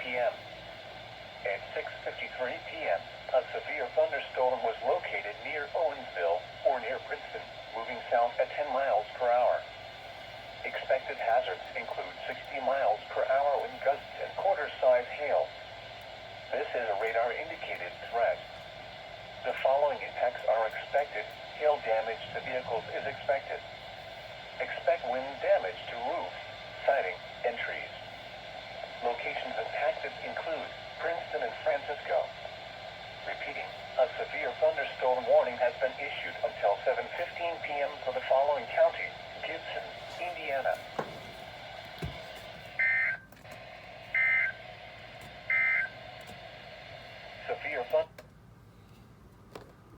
p.m. At 6:53 p.m., a severe thunderstorm was located near Owensville, or near Princeton, moving south at 10 miles per hour. Expected hazards include 60 miles per hour wind gusts and quarter-size hail. This is a radar-indicated threat. The following impacts are expected. Hail damage to vehicles is expected. Expect wind damage to roofs, siding, and trees. Locations impacted include Princeton and Francisco. Repeating, a severe thunderstorm warning has been issued until 7:15 p.m. for the following county: Gibson, Indiana. Severe thunder.